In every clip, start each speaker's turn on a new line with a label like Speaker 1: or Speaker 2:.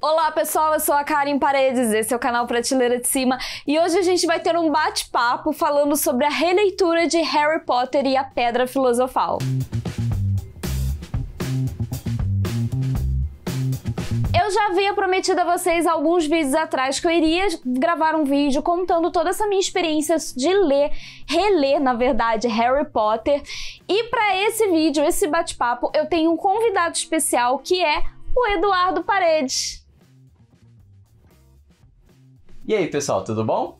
Speaker 1: Olá pessoal, eu sou a Karen Paredes, esse é o canal Prateleira de Cima e hoje a gente vai ter um bate-papo falando sobre a releitura de Harry Potter e a Pedra Filosofal. Eu já havia prometido a vocês alguns vídeos atrás que eu iria gravar um vídeo contando toda essa minha experiência de reler, na verdade, Harry Potter. E para esse vídeo, esse bate-papo, eu tenho um convidado especial que é o Eduardo Paredes.
Speaker 2: E aí, pessoal, tudo bom?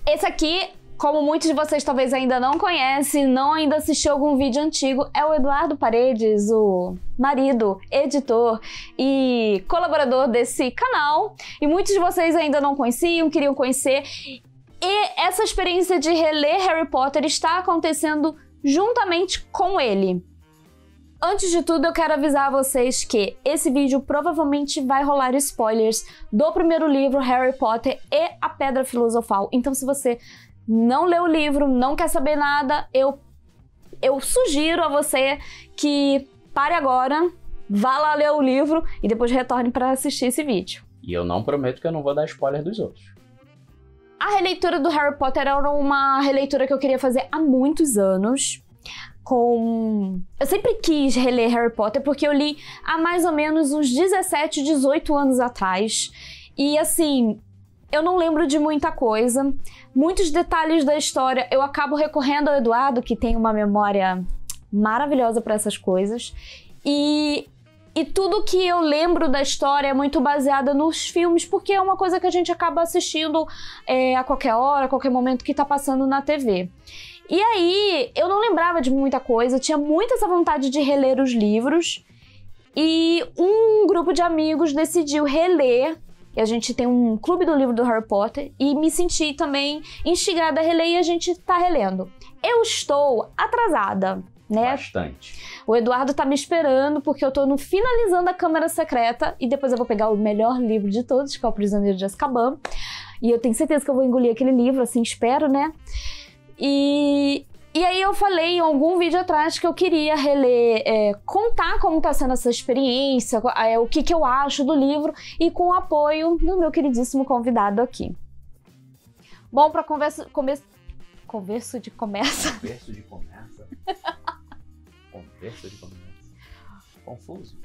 Speaker 1: Esse aqui, como muitos de vocês talvez ainda não conhecem, não ainda assistiu algum vídeo antigo, é o Eduardo Paredes, o marido, editor e colaborador desse canal. E muitos de vocês ainda não conheciam, queriam conhecer. E essa experiência de reler Harry Potter está acontecendo juntamente com ele. Antes de tudo, eu quero avisar vocês que esse vídeo provavelmente vai rolar spoilers do primeiro livro, Harry Potter e a Pedra Filosofal. Então, se você não leu o livro, não quer saber nada, eu sugiro a você que pare agora, vá lá ler o livro e depois retorne para assistir esse vídeo.
Speaker 2: E eu não prometo que eu não vou dar spoiler dos outros.
Speaker 1: A releitura do Harry Potter era uma releitura que eu queria fazer há muitos anos. Eu sempre quis reler Harry Potter porque eu li há mais ou menos uns 17, 18 anos atrás. E assim, eu não lembro de muita coisa. Muitos detalhes da história eu acabo recorrendo ao Eduardo, que tem uma memória maravilhosa para essas coisas. E tudo que eu lembro da história é muito baseada nos filmes, porque é uma coisa que a gente acaba assistindo a qualquer hora, a qualquer momento que tá passando na TV. E aí, eu não lembrava de muita coisa, tinha muita essa vontade de reler os livros, e um grupo de amigos decidiu reler, e a gente tem um clube do livro do Harry Potter, e me senti também instigada a reler, e a gente tá relendo. Eu estou atrasada, né?
Speaker 2: Bastante.
Speaker 1: O Eduardo tá me esperando, porque eu tô finalizando a Câmara Secreta, e depois eu vou pegar o melhor livro de todos, que é o Prisioneiro de Azkaban, e eu tenho certeza que eu vou engolir aquele livro, assim, espero, né? E aí eu falei em algum vídeo atrás que eu queria reler, contar como tá sendo essa experiência, o que eu acho do livro, e com o apoio do meu queridíssimo convidado aqui. Bom, para conversa de começa.
Speaker 2: Confuso.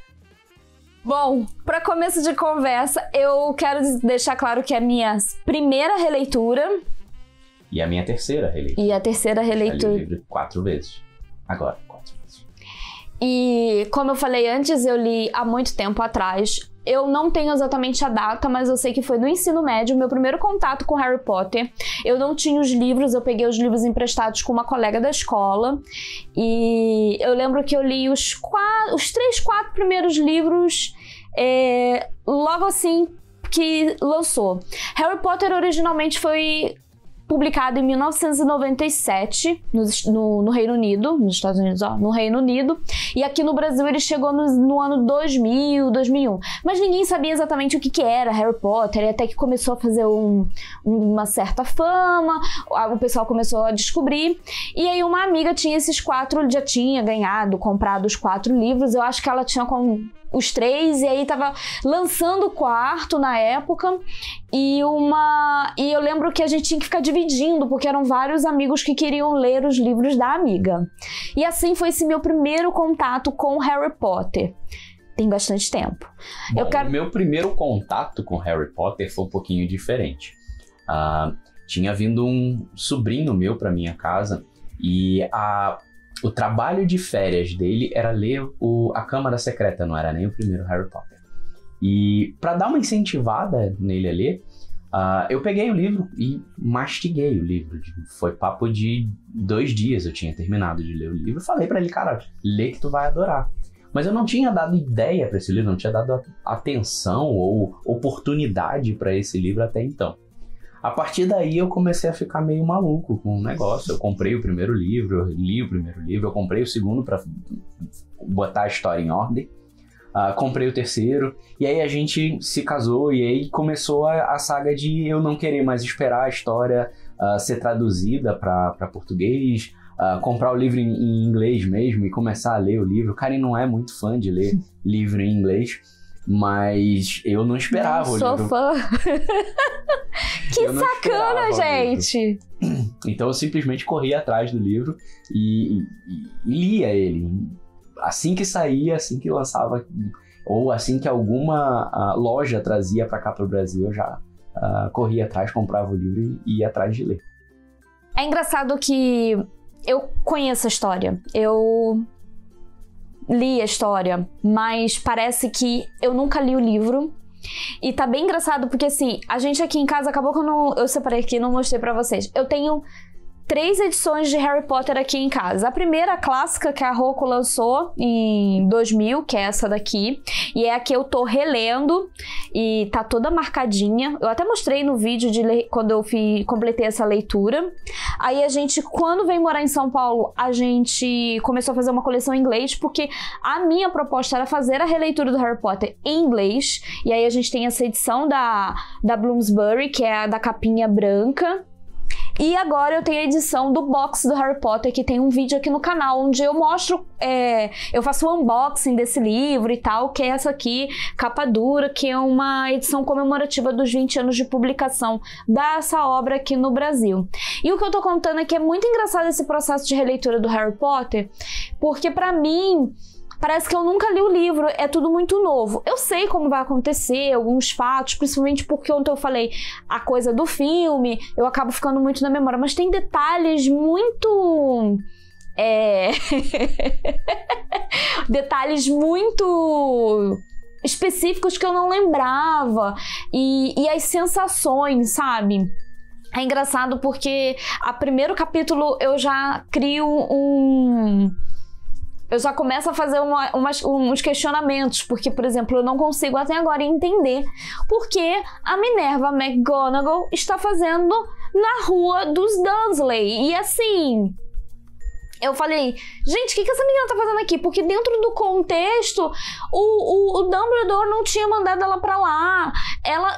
Speaker 1: Bom, para começo de conversa, eu quero deixar claro que é a minha primeira releitura.
Speaker 2: E a minha terceira releitura.
Speaker 1: E a terceira releitura.
Speaker 2: Eu li o livro 4 vezes. Agora, 4 vezes.
Speaker 1: E como eu falei antes, eu li há muito tempo atrás. Eu não tenho exatamente a data, mas eu sei que foi no ensino médio, meu primeiro contato com Harry Potter. Eu não tinha os livros, eu peguei os livros emprestados com uma colega da escola. E eu lembro que eu li os 3, 4 primeiros livros logo assim que lançou. Harry Potter originalmente foi publicado em 1997 no Reino Unido, nos Estados Unidos, no Reino Unido, e aqui no Brasil ele chegou no ano 2000, 2001. Mas ninguém sabia exatamente o que era Harry Potter, e até que começou a fazer uma certa fama, o pessoal começou a descobrir, e aí uma amiga tinha esses 4, já tinha comprado os 4 livros, eu acho que ela tinha os 3, e aí tava lançando o 4 na época, e eu lembro que a gente tinha que ficar dividindo, porque eram vários amigos que queriam ler os livros da amiga. E assim foi esse meu primeiro contato com Harry Potter. Tem bastante tempo.
Speaker 2: Bom, o meu primeiro contato com Harry Potter foi um pouquinho diferente. Tinha vindo um sobrinho meu para minha casa, e o trabalho de férias dele era ler a Câmara Secreta, não era nem o primeiro Harry Potter. E para dar uma incentivada nele a ler, eu peguei o livro e mastiguei o livro. Foi papo de 2 dias eu tinha terminado de ler o livro. Falei para ele, cara, lê que tu vai adorar. Mas eu não tinha dado ideia para esse livro, não tinha dado atenção ou oportunidade para esse livro até então. A partir daí eu comecei a ficar meio maluco com o negócio. Eu comprei o primeiro livro, eu li o primeiro livro, eu comprei o segundo para botar a história em ordem. Comprei o terceiro, e aí a gente se casou, e aí começou a saga de eu não querer mais esperar a história ser traduzida para português, comprar o livro em inglês mesmo e começar a ler o livro. O Karen não é muito fã de ler livro em inglês. Mas eu não esperava o livro.
Speaker 1: Sou fã. Que sacana, gente!
Speaker 2: Então eu simplesmente corri atrás do livro e lia ele. Assim que saía, assim que lançava, ou assim que alguma loja trazia pra cá pro Brasil, eu já corria atrás, comprava o livro e ia atrás de ler.
Speaker 1: É engraçado que eu conheço a história. Eu li a história, mas parece que eu nunca li o livro. E tá bem engraçado porque, assim, a gente aqui em casa, acabou que eu separei aqui e não mostrei pra vocês. Eu tenho 3 edições de Harry Potter aqui em casa. A primeira, a clássica, que a Rocco lançou em 2000, que é essa daqui. E é a que eu tô relendo e tá toda marcadinha. Eu até mostrei no vídeo quando eu completei essa leitura. Aí a gente, quando veio morar em São Paulo, a gente começou a fazer uma coleção em inglês, porque a minha proposta era fazer a releitura do Harry Potter em inglês. E aí a gente tem essa edição da Bloomsbury, que é a da capinha branca. E agora eu tenho a edição do box do Harry Potter, que tem um vídeo aqui no canal, onde eu mostro, eu faço o unboxing desse livro e tal, que é essa aqui, capa dura, que é uma edição comemorativa dos 20 anos de publicação dessa obra aqui no Brasil. E o que eu tô contando é que é muito engraçado esse processo de releitura do Harry Potter, porque pra mim parece que eu nunca li o livro, é tudo muito novo. Eu sei como vai acontecer, alguns fatos, principalmente porque ontem eu falei a coisa do filme, eu acabo ficando muito na memória, mas tem detalhes muito... detalhes muito específicos que eu não lembrava, e as sensações, sabe? É engraçado porque a primeiro capítulo eu já crio eu já começo a fazer uns questionamentos, porque, por exemplo, eu não consigo até agora entender por que a Minerva McGonagall está fazendo na rua dos Dursley. E assim, eu falei, gente, o que essa menina tá fazendo aqui? Porque dentro do contexto, o Dumbledore não tinha mandado ela pra lá.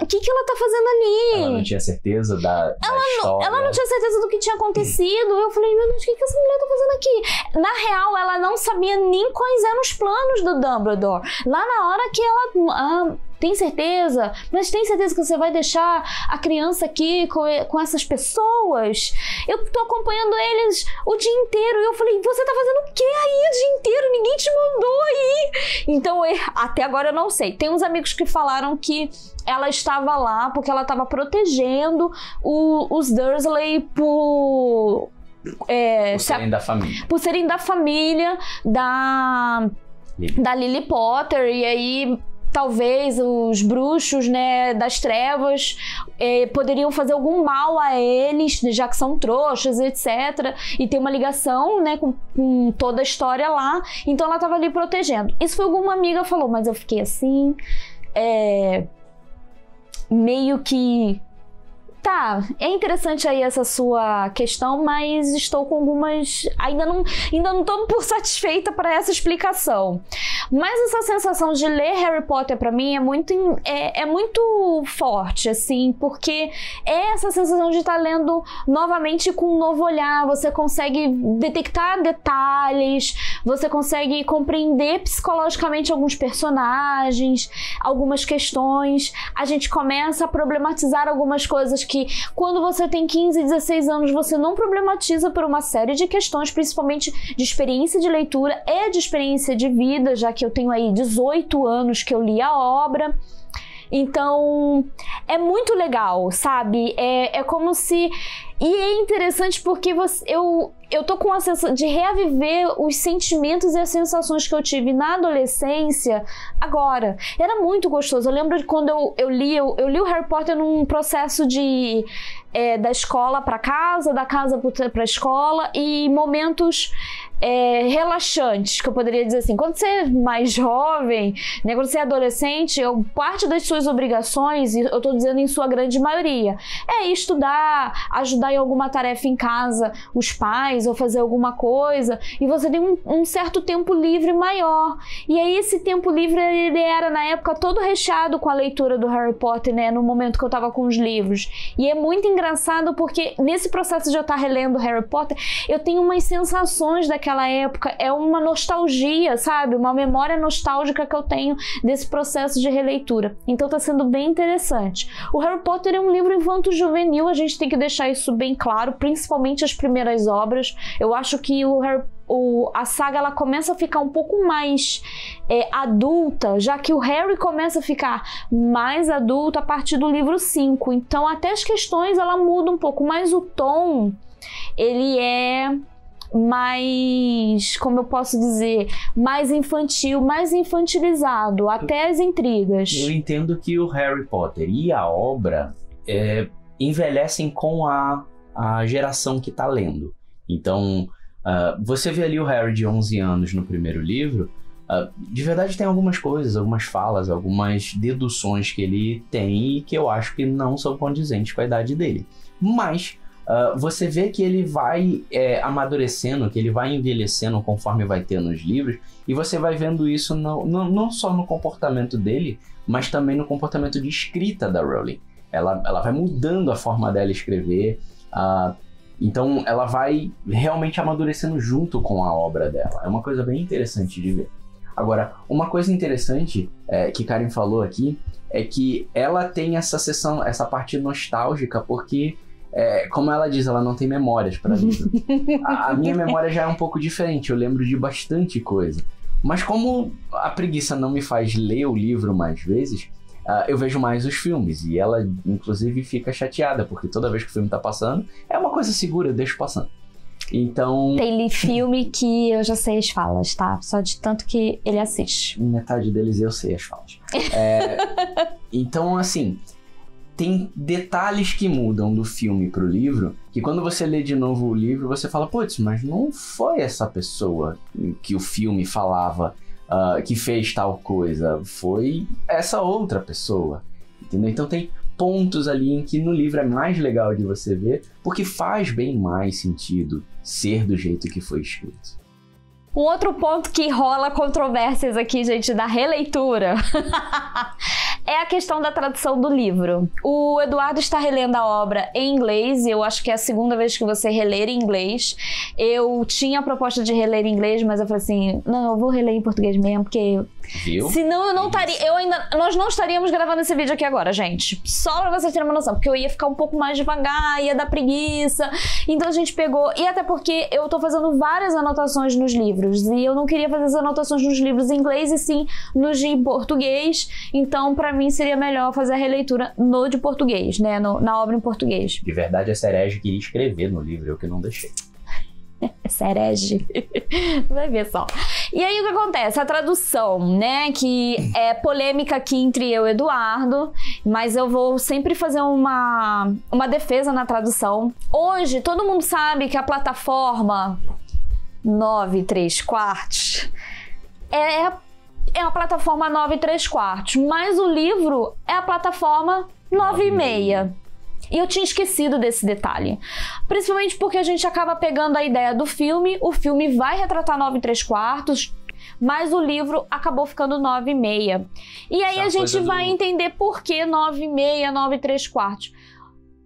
Speaker 1: O que ela tá fazendo ali?
Speaker 2: Ela não tinha certeza da história. Ela
Speaker 1: não tinha certeza do que tinha acontecido. Eu falei, meu Deus, o que essa mulher tá fazendo aqui? Na real, ela não sabia nem quais eram os planos do Dumbledore. Lá na hora que ela... tem certeza? Mas tem certeza que você vai deixar a criança aqui com essas pessoas? Eu tô acompanhando eles o dia inteiro. E eu falei, você tá fazendo o que aí o dia inteiro? Ninguém te mandou aí. Então, até agora eu não sei. Tem uns amigos que falaram que ela estava lá porque ela estava protegendo os Dursley por
Speaker 2: serem da família.
Speaker 1: Por serem da família da Lily Potter. E aí... talvez os bruxos, né, das trevas poderiam fazer algum mal a eles, já que são trouxas, etc. E tem uma ligação, né, com toda a história lá. Então ela estava ali protegendo. Isso foi alguma amiga falou, mas eu fiquei assim... meio que... Tá, é interessante aí essa sua questão, mas estou com algumas... Ainda não estou por satisfeita para essa explicação. Mas essa sensação de ler Harry Potter para mim é muito forte, assim, porque é essa sensação de estar lendo novamente com um novo olhar. Você consegue detectar detalhes, você consegue compreender psicologicamente alguns personagens, algumas questões. A gente começa a problematizar algumas coisas que quando você tem 15, 16 anos, você não problematiza por uma série de questões, principalmente de experiência de leitura e de experiência de vida, já que eu tenho aí 18 anos que eu li a obra. Então, é muito legal, sabe? É como se... E é interessante porque eu tô com a sensação de reaviver os sentimentos e as sensações que eu tive na adolescência agora. Era muito gostoso. Eu lembro de quando eu li o Harry Potter num processo de... da escola para casa, da casa para a escola, e momentos relaxantes, que eu poderia dizer assim, quando você é mais jovem, né, quando você é adolescente, parte das suas obrigações, e eu tô dizendo em sua grande maioria, é estudar, ajudar em alguma tarefa em casa, os pais, ou fazer alguma coisa, e você tem um certo tempo livre maior. E aí esse tempo livre, ele era na época todo recheado com a leitura do Harry Potter, né, no momento que eu tava com os livros. E é muito engraçado porque nesse processo de eu estar relendo Harry Potter, eu tenho umas sensações daquela daquela época, é uma nostalgia, sabe? Uma memória nostálgica que eu tenho desse processo de releitura. Então tá sendo bem interessante. O Harry Potter é um livro infanto-juvenil, a gente tem que deixar isso bem claro, principalmente as primeiras obras. Eu acho que a saga ela começa a ficar um pouco mais adulta, já que o Harry começa a ficar mais adulto a partir do livro 5. Então até as questões ela muda um pouco, mas o tom ele é mais, como eu posso dizer, mais infantil, mais infantilizado, até as intrigas.
Speaker 2: Eu entendo que o Harry Potter e a obra envelhecem com a geração que está lendo. Então, você vê ali o Harry de 11 anos no primeiro livro, de verdade tem algumas coisas, algumas falas, algumas deduções que ele tem e que eu acho que não são condizentes com a idade dele. Mas você vê que ele vai amadurecendo, que ele vai envelhecendo conforme vai ter nos livros, e você vai vendo isso não só no comportamento dele, mas também no comportamento de escrita da Rowling. Ela vai mudando a forma dela escrever, então ela vai realmente amadurecendo junto com a obra dela. É uma coisa bem interessante de ver. Agora, uma coisa interessante que Karen falou aqui é que ela tem essa parte nostálgica, porque como ela diz, ela não tem memórias para livro. A minha memória já é um pouco diferente, eu lembro de bastante coisa. Mas como a preguiça não me faz ler o livro mais vezes, eu vejo mais os filmes. E ela, inclusive, fica chateada, porque toda vez que o filme tá passando, é uma coisa segura, eu deixo passando. Então... Tem
Speaker 1: filme que eu já sei as falas, tá? Só de tanto que ele assiste.
Speaker 2: Metade deles eu sei as falas. Então, assim... Tem detalhes que mudam do filme pro livro, que quando você lê de novo o livro, você fala, putz, mas não foi essa pessoa que o filme falava que fez tal coisa, foi essa outra pessoa, entendeu? Então tem pontos ali em que no livro é mais legal de você ver, porque faz bem mais sentido ser do jeito que foi escrito.
Speaker 1: Um outro ponto que rola controvérsias aqui, gente, da releitura... é a questão da tradução do livro. O Eduardo está relendo a obra em inglês, e eu acho que é a segunda vez que você reler em inglês. Eu tinha a proposta de reler em inglês, mas eu falei assim, não, eu vou reler em português mesmo, porque...
Speaker 2: Viu?
Speaker 1: Senão eu não estaria... Nós não estaríamos gravando esse vídeo aqui agora, gente. Só pra vocês terem uma noção, porque eu ia ficar um pouco mais devagar, ia dar preguiça. Então a gente pegou... E até porque eu tô fazendo várias anotações nos livros, e eu não queria fazer as anotações nos livros em inglês, e sim nos de português. Então, pra mim, seria melhor fazer a releitura no de português, né? Na obra em português.
Speaker 2: De verdade, a Serege queria escrever no livro, eu que não deixei.
Speaker 1: Serege. Vai ver só. E aí o que acontece? A tradução, né? Que é polêmica aqui entre eu e Eduardo, mas eu vou sempre fazer uma defesa na tradução. Hoje, todo mundo sabe que a plataforma 9 3/4 é a plataforma 9 3/4, mas o livro é a plataforma 9,5. E eu tinha esquecido desse detalhe. Principalmente porque a gente acaba pegando a ideia do filme, o filme vai retratar 9 3/4, mas o livro acabou ficando 9,5. E aí a gente vai entender por que 9,5, 9 3/4.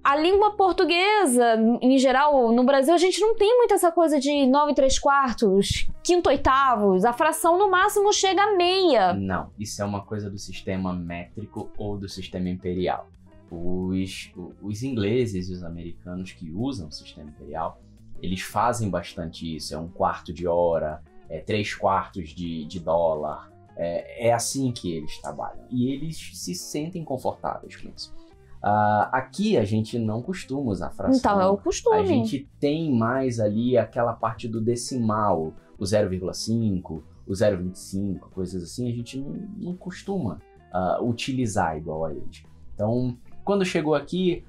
Speaker 1: A língua portuguesa, em geral, no Brasil, a gente não tem muito essa coisa de 9 3/4, 5/8, a fração no máximo chega a meia.
Speaker 2: Não, isso é uma coisa do sistema métrico ou do sistema imperial. Os ingleses e os americanos que usam o sistema imperial, eles fazem bastante isso, é 1/4 de hora, 3/4 de dólar, é assim que eles trabalham, e eles se sentem confortáveis com isso. Aqui a gente não costuma usar fração.
Speaker 1: Então é o costume.
Speaker 2: A gente tem mais ali aquela parte do decimal, o 0,5, o 0,25, coisas assim, a gente não costuma utilizar igual a eles. Então, quando chegou aqui,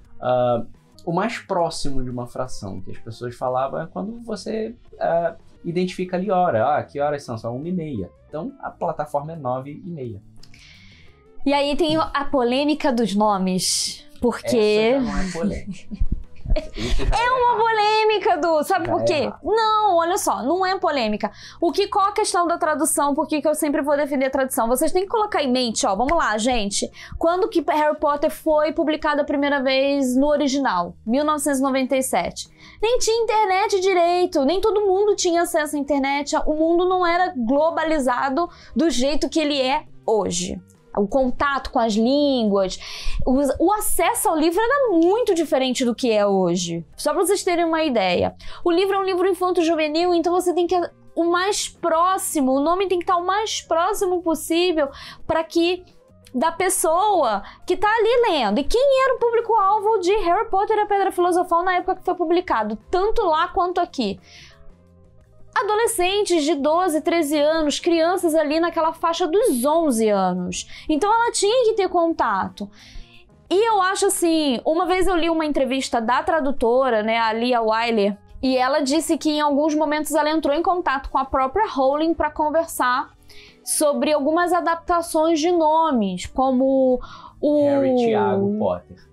Speaker 2: o mais próximo de uma fração que as pessoas falavam é quando você identifica ali hora. Que horas são? São 1:30. Então, a plataforma é 9:30.
Speaker 1: E aí tem a polêmica dos nomes, porque...
Speaker 2: Essa já não é polêmica. É
Speaker 1: uma polêmica, Du. Sabe por quê? Não, olha só, não é polêmica. Qual a questão da tradução? Por que eu sempre vou defender a tradução? Vocês têm que colocar em mente, ó, vamos lá, gente. Quando que Harry Potter foi publicado a primeira vez no original? 1997. Nem tinha internet direito, nem todo mundo tinha acesso à internet. O mundo não era globalizado do jeito que ele é hoje. O contato com as línguas, o acesso ao livro era muito diferente do que é hoje. Só para vocês terem uma ideia. O livro é um livro infanto-juvenil, então você tem que o mais próximo, o nome tem que estar o mais próximo possível para que da pessoa que tá ali lendo. E quem era o público-alvo de Harry Potter e a Pedra Filosofal na época que foi publicado, tanto lá quanto aqui? Adolescentes de 12, 13 anos, crianças ali naquela faixa dos 11 anos. Então ela tinha que ter contato. E eu acho assim, uma vez eu li uma entrevista da tradutora, né, a Lia Wyler, e ela disse que em alguns momentos ela entrou em contato com a própria Rowling para conversar sobre algumas adaptações de nomes, como o
Speaker 2: Harry Thiago Potter.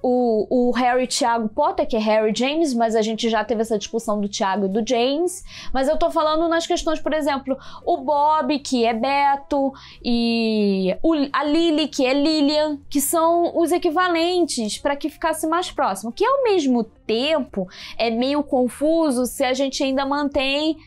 Speaker 1: O Harry Thiago Potter, que é Harry James, mas a gente já teve essa discussão do Thiago e do James. Mas eu tô falando nas questões, por exemplo, o Bob, que é Beto, e a Lily, que é Lilian, que são os equivalentes para que ficasse mais próximo. Que ao mesmo tempo é meio confuso se a gente ainda mantém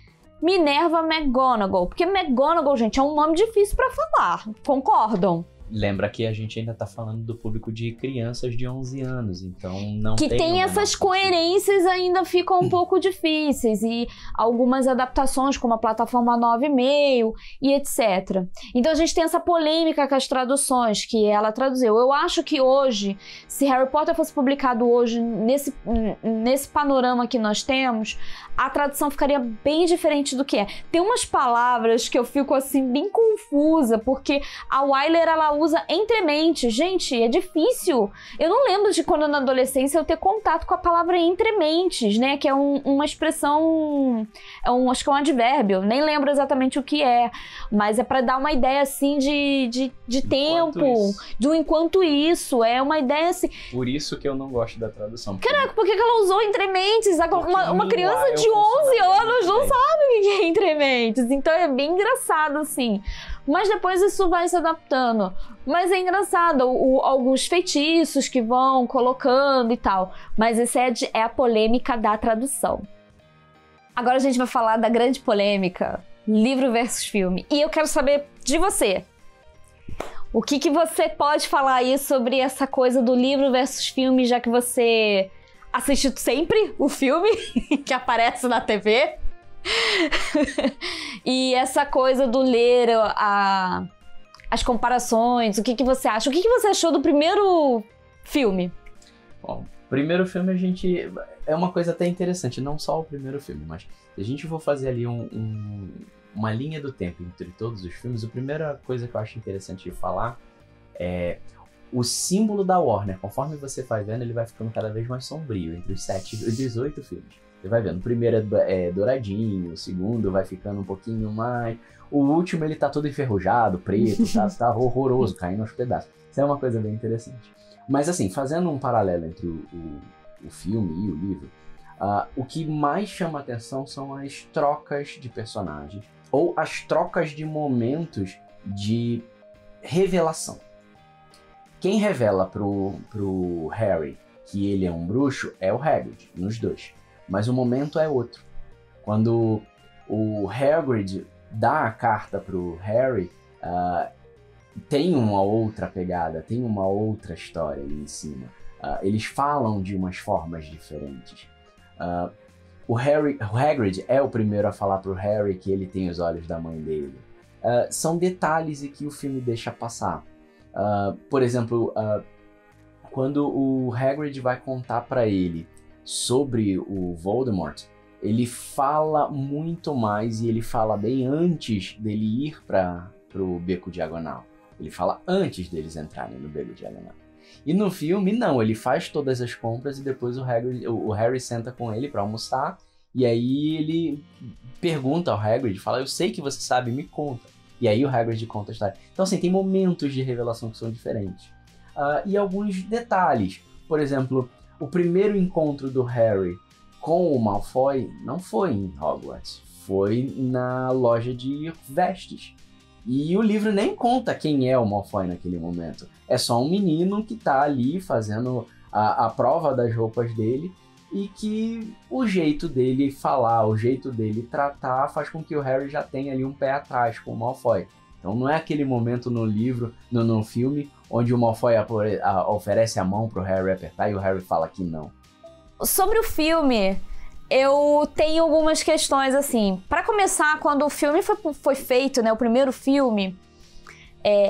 Speaker 1: Minerva McGonagall, porque McGonagall, gente, é um nome difícil para falar, concordam?
Speaker 2: Lembra que a gente ainda tá falando do público de crianças de 11 anos, então não
Speaker 1: que tem essas coerências ainda ficam um pouco difíceis, e algumas adaptações como a plataforma 9,5 e etc. Então a gente tem essa polêmica com as traduções que ela traduziu. Eu acho que hoje, se Harry Potter fosse publicado hoje nesse panorama que nós temos, a tradução ficaria bem diferente do que é. Tem umas palavras que eu fico assim bem confusa, porque a Wyler ela usa entrementes. Gente, é difícil. Eu não lembro de quando na adolescência eu ter contato com a palavra entrementes, né? Que é uma expressão, acho que é um advérbio. Nem lembro exatamente o que é, mas é para dar uma ideia assim de tempo, do enquanto isso. É uma ideia assim.
Speaker 2: Por isso que eu não gosto da tradução.
Speaker 1: Caraca, por que ela usou entrementes? Uma criança de 11 anos não sabe o que é entrementes. Então é bem engraçado assim. Mas depois isso vai se adaptando. Mas é engraçado, alguns feitiços que vão colocando e tal. Mas essa é a polêmica da tradução. Agora a gente vai falar da grande polêmica, livro versus filme. E eu quero saber de você. O que você pode falar aí sobre essa coisa do livro versus filme, já que você assiste sempre o filme que aparece na TV? E essa coisa do ler as comparações, o que você acha? O que você achou do primeiro filme?
Speaker 2: Bom, primeiro filme é uma coisa até interessante, não só o primeiro filme, mas se a gente for fazer ali uma linha do tempo entre todos os filmes, a primeira coisa que eu acho interessante de falar é o símbolo da Warner. Conforme você vai vendo, ele vai ficando cada vez mais sombrio entre os 7 e os 18 filmes. Você vai vendo, o primeiro é douradinho, o segundo vai ficando um pouquinho mais... O último ele tá todo enferrujado, preto, tá horroroso, caindo aos pedaços. Isso é uma coisa bem interessante. Mas assim, fazendo um paralelo entre o filme e o livro, o que mais chama atenção são as trocas de personagens, ou as trocas de momentos de revelação. Quem revela pro Harry que ele é um bruxo é o Hagrid, nos dois. Mas o momento é outro. Quando o Hagrid dá a carta pro Harry, tem uma outra pegada, tem uma outra história ali em cima. Eles falam de umas formas diferentes. O Hagrid é o primeiro a falar pro Harry que ele tem os olhos da mãe dele. São detalhes que o filme deixa passar. Por exemplo, quando o Hagrid vai contar para ele sobre o Voldemort, ele fala muito mais e ele fala bem antes dele ir pro Beco Diagonal. Ele fala antes deles entrarem no Beco Diagonal. E no filme, não, ele faz todas as compras e depois o Harry senta com ele para almoçar, e aí ele pergunta ao Hagrid, fala, eu sei que você sabe, me conta. E aí o Hagrid conta a história. Então assim, tem momentos de revelação que são diferentes. E alguns detalhes. Por exemplo, o primeiro encontro do Harry com o Malfoy não foi em Hogwarts, foi na loja de vestes. E o livro nem conta quem é o Malfoy naquele momento. É só um menino que tá ali fazendo a prova das roupas dele e que o jeito dele falar, o jeito dele tratar faz com que o Harry já tenha ali um pé atrás com o Malfoy. Então não é aquele momento no livro, no filme, onde o Malfoy oferece a mão pro Harry apertar e o Harry fala que não.
Speaker 1: Sobre o filme, eu tenho algumas questões, assim. Pra começar, quando o filme foi feito, né, o primeiro filme,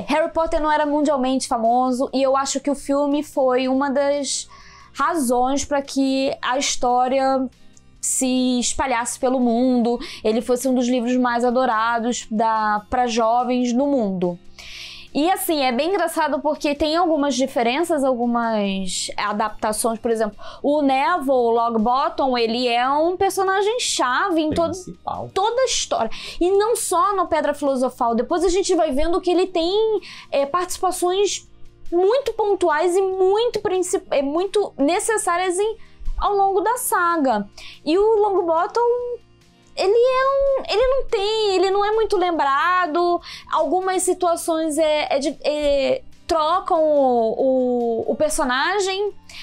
Speaker 1: Harry Potter não era mundialmente famoso e eu acho que o filme foi uma das razões para que a história se espalhasse pelo mundo, ele fosse um dos livros mais adorados para jovens no mundo. E assim, é bem engraçado porque tem algumas diferenças, algumas adaptações. Por exemplo, o Neville Longbottom, ele é um personagem-chave em toda a história. E não só no Pedra Filosofal. Depois a gente vai vendo que ele tem participações muito pontuais e muito necessárias ao longo da saga. E o Longbottom, ele não é muito lembrado. Algumas situações trocam o personagem.